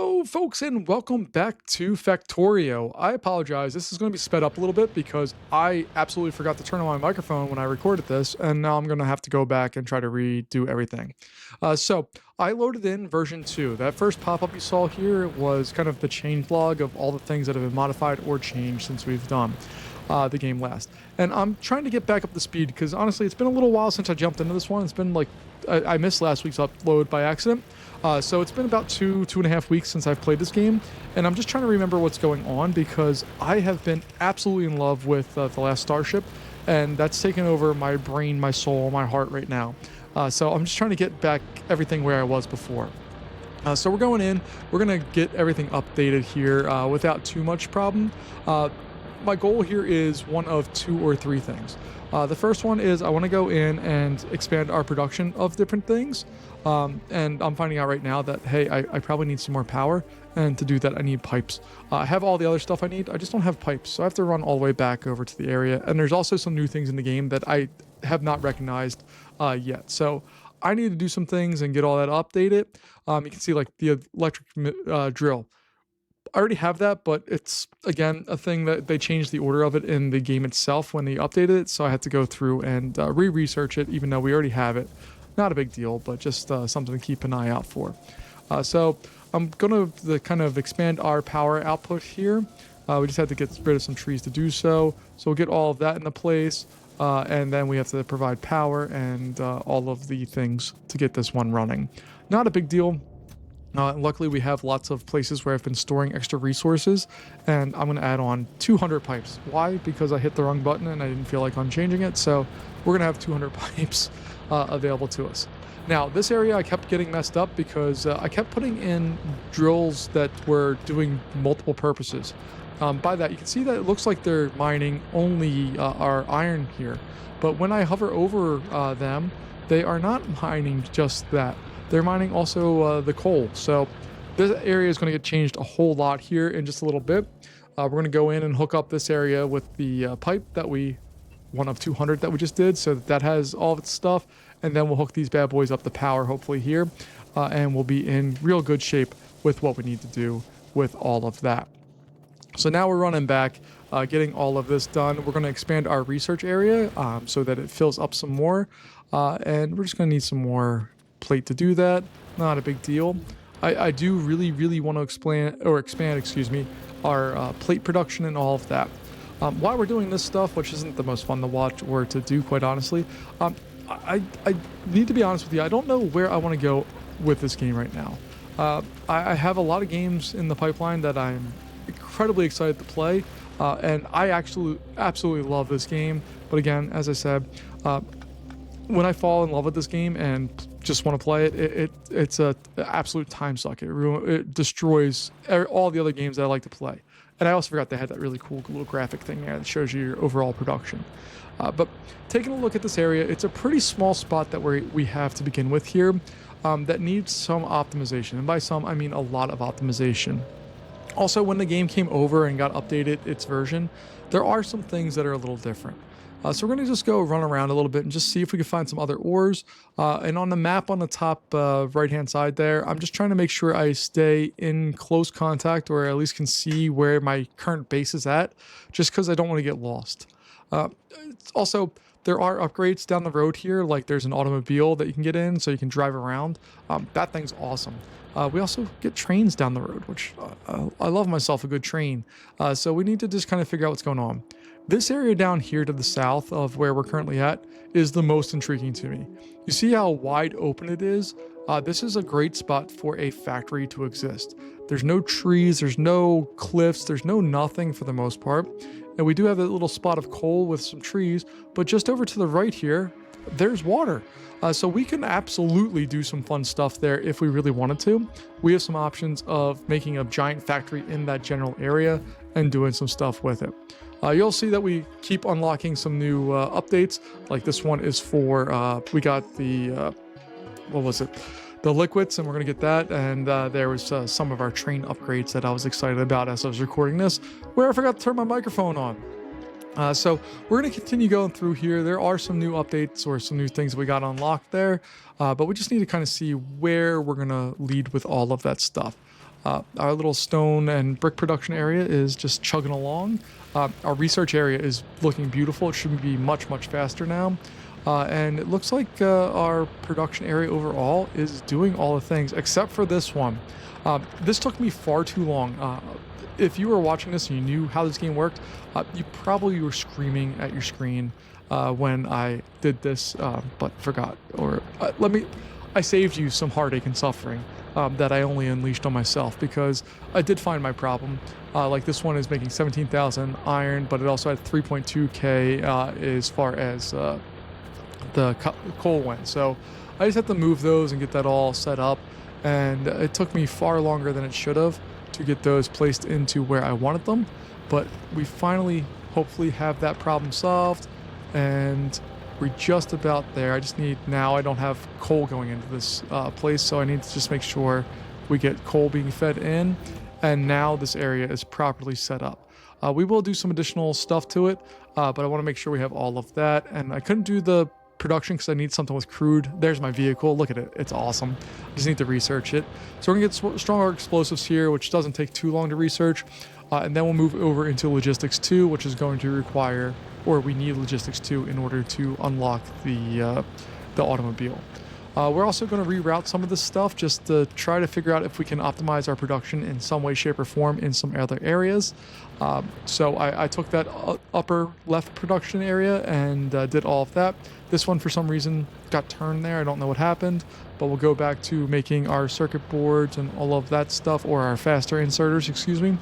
Hello, folks, and welcome back to Factorio. I apologize. This is going to be sped up a little bit because I absolutely forgot to turn on my microphone when I recorded this, and now I'm going to have to go back and try to redo everything. So I loaded in version 2. That first pop-up you saw here was kind of the change log of all the things that have been modified or changed since we've done the game last. And I'm trying to get back up to speed because honestly, it's been a little while since I jumped into this one. It's been like I missed last week's upload by accident. So it's been about two and a half weeks since I've played this game, and I'm just trying to remember what's going on because I have been absolutely in love with The Last Starship, and that's taken over my brain, my soul, my heart right now. So I'm just trying to get back everything where I was before. So we're going in, we're going to get everything updated here without too much problem. My goal here is one of two or three things. The first one is I want to go in and expand our production of different things. And I'm finding out right now that, hey, I probably need some more power. And to do that, I need pipes. I have all the other stuff I need. I just don't have pipes. So I have to run all the way back over to the area. And there's also some new things in the game that I have not recognized yet. So I need to do some things and get all that updated. You can see like the electric drill. I already have that, but it's, again, a thing that they changed the order of it in the game itself when they updated it, so I had to go through and re-research it, even though we already have it. Not a big deal, but just something to keep an eye out for. So I'm going to kind of expand our power output here. We just had to get rid of some trees to do so. So we'll get all of that into place, and then we have to provide power and all of the things to get this one running. Not a big deal. Luckily, we have lots of places where I've been storing extra resources, and I'm going to add on 200 pipes. Why? Because I hit the wrong button and I didn't feel like unchanging it, so we're going to have 200 pipes available to us. Now, this area I kept getting messed up because I kept putting in drills that were doing multiple purposes. By that, you can see that it looks like they're mining only our iron here, but when I hover over them, they are not mining just that. They're mining also the coal. So this area is going to get changed a whole lot here in just a little bit. We're going to go in and hook up this area with the pipe that one of 200 that we just did. So that has all of its stuff. And then we'll hook these bad boys up to power hopefully here. And we'll be in real good shape with what we need to do with all of that. So now we're running back, getting all of this done. We're going to expand our research area so that it fills up some more. And we're just going to need some more plate to do that. Not a big deal. I do really want to expand, excuse me, our plate production and all of that. While we're doing this stuff, which isn't the most fun to watch or to do, quite honestly, I need to be honest with you. I don't know where I want to go with this game right now. I have a lot of games in the pipeline that I'm incredibly excited to play, and I actually absolutely love this game. But again, as I said, when I fall in love with this game and just want to play it, it's a absolute time suck. It destroys all the other games that I like to play. And I also forgot they had that really cool little graphic thing there that shows you your overall production. But taking a look at this area, it's a pretty small spot that we have to begin with here that needs some optimization. And by some, I mean a lot of optimization. Also, when the game came over and got updated its version, there are some things that are a little different. So we're going to just go run around a little bit and just see if we can find some other ores. And on the map on the top right-hand side there, I'm just trying to make sure I stay in close contact or at least can see where my current base is at, just because I don't want to get lost. Also, there are upgrades down the road here, like there's an automobile that you can get in so you can drive around. That thing's awesome. We also get trains down the road, which I love myself a good train. So we need to just kind of figure out what's going on. This area down here to the south of where we're currently at is the most intriguing to me. You see how wide open it is? This is a great spot for a factory to exist. There's no trees, there's no cliffs, there's no nothing for the most part. And we do have a little spot of coal with some trees, but just over to the right here, there's water. So we can absolutely do some fun stuff there if we really wanted to. We have some options of making a giant factory in that general area and doing some stuff with it. You'll see that we keep unlocking some new updates. Like this one is for, we got the, what was it? The liquids, and we're going to get that. And there was some of our train upgrades that I was excited about as I was recording this, where I forgot to turn my microphone on. So we're going to continue going through here. There are some new updates or some new things we got unlocked there, but we just need to kind of see where we're going to lead with all of that stuff. Our little stone and brick production area is just chugging along. Our research area is looking beautiful. It should be much, much faster now. And it looks like our production area overall is doing all the things except for this one. This took me far too long. If you were watching this and you knew how this game worked, you probably were screaming at your screen when I did this, but forgot. Or I saved you some heartache and suffering that I only unleashed on myself because I did find my problem. Like this one is making 17,000 iron, but it also had 3.2k as far as the coal went. So I just had to move those and get that all set up, and it took me far longer than it should have to get those placed into where I wanted them, but we finally hopefully have that problem solved, and we're just about there. I just need, now I don't have coal going into this place, so I need to just make sure we get coal being fed in, and now this area is properly set up. We will do some additional stuff to it, but I want to make sure we have all of that, and I couldn't do the production because I need something with crude. There's my vehicle. Look at it. It's awesome. I just need to research it. So we're going to get stronger explosives here, which doesn't take too long to research. And then we'll move over into logistics 2, which is going to require, or we need logistics 2 in order to unlock the automobile. We're also going to reroute some of this stuff just to try to figure out if we can optimize our production in some way, shape, or form in some other areas. So I took that upper left production area and did all of that. This one, for some reason, got turned there. I don't know what happened, but we'll go back to making our circuit boards and all of that stuff, or our faster inserters, excuse me.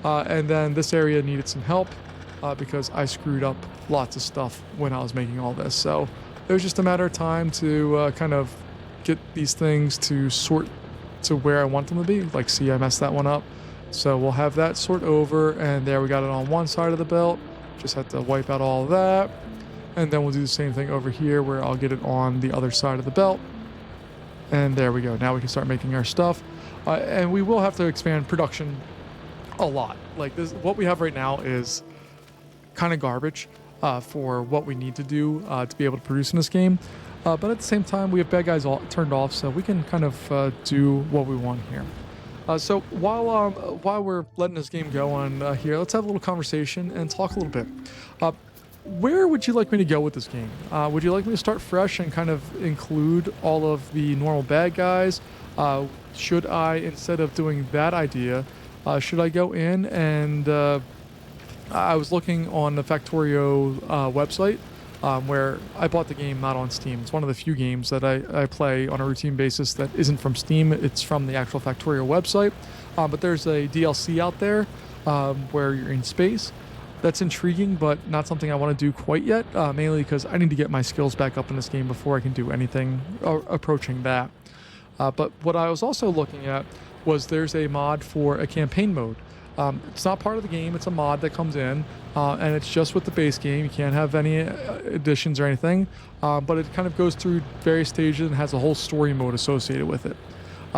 And then this area needed some help because I screwed up lots of stuff when I was making all this. So it was just a matter of time to kind of get these things to sort to where I want them to be. Like, see, I messed that one up. So we'll have that sort over, and there we got it on one side of the belt. Just have to wipe out all of that. And then we'll do the same thing over here where I'll get it on the other side of the belt. And there we go. Now we can start making our stuff. And we will have to expand production a lot. Like this, what we have right now is kind of garbage for what we need to do to be able to produce in this game. But at the same time, we have bad guys all turned off, so we can kind of do what we want here. So while we're letting this game go on here, let's have a little conversation and talk a little bit. Where would you like me to go with this game? Would you like me to start fresh and kind of include all of the normal bad guys? Should I, instead of doing that idea, should I go in and I was looking on the Factorio website where I bought the game not on Steam. It's one of the few games that I play on a routine basis that isn't from Steam. It's from the actual Factorio website. But there's a DLC out there where you're in space. That's intriguing, but not something I want to do quite yet, mainly because I need to get my skills back up in this game before I can do anything approaching that. But what I was also looking at was there's a mod for a campaign mode. It's not part of the game, it's a mod that comes in, and it's just with the base game. You can't have any additions or anything, but it kind of goes through various stages and has a whole story mode associated with it.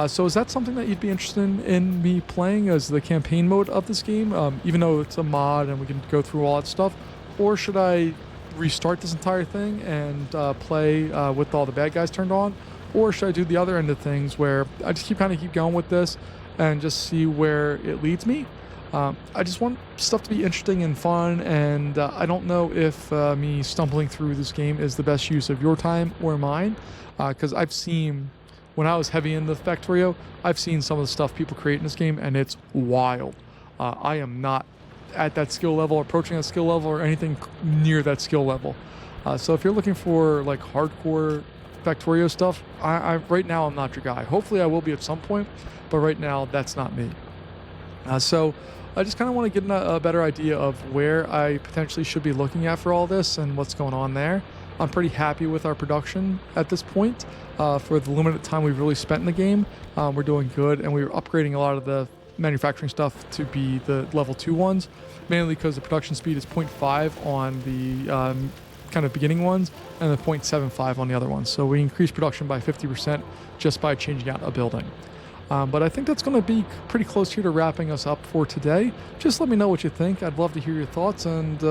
So is that something that you'd be interested in me playing as the campaign mode of this game, even though it's a mod and we can go through all that stuff? Or should I restart this entire thing and play with all the bad guys turned on? Or should I do the other end of things where I just keep going with this and just see where it leads me? I just want stuff to be interesting and fun, and I don't know if me stumbling through this game is the best use of your time or mine, because I've seen, when I was heavy into Factorio, I've seen some of the stuff people create in this game, and it's wild. I am not at that skill level, approaching that skill level, or anything near that skill level. So if you're looking for like hardcore Factorio stuff, I right now I'm not your guy. Hopefully I will be at some point, but right now that's not me. So I just kind of want to get a better idea of where I potentially should be looking at for all this and what's going on there. I'm pretty happy with our production at this point. For the limited time we've really spent in the game, we're doing good, and we're upgrading a lot of the manufacturing stuff to be the level 2 ones, mainly because the production speed is 0.5 on the kind of beginning ones and the 0.75 on the other ones. So we increased production by 50% just by changing out a building. But I think that's going to be pretty close here to wrapping us up for today. Just let me know what you think. I'd love to hear your thoughts and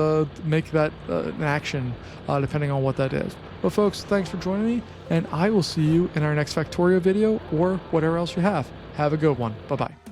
make that an action, depending on what that is. But folks, thanks for joining me, and I will see you in our next Factorio video or whatever else you have. Have a good one. Bye-bye.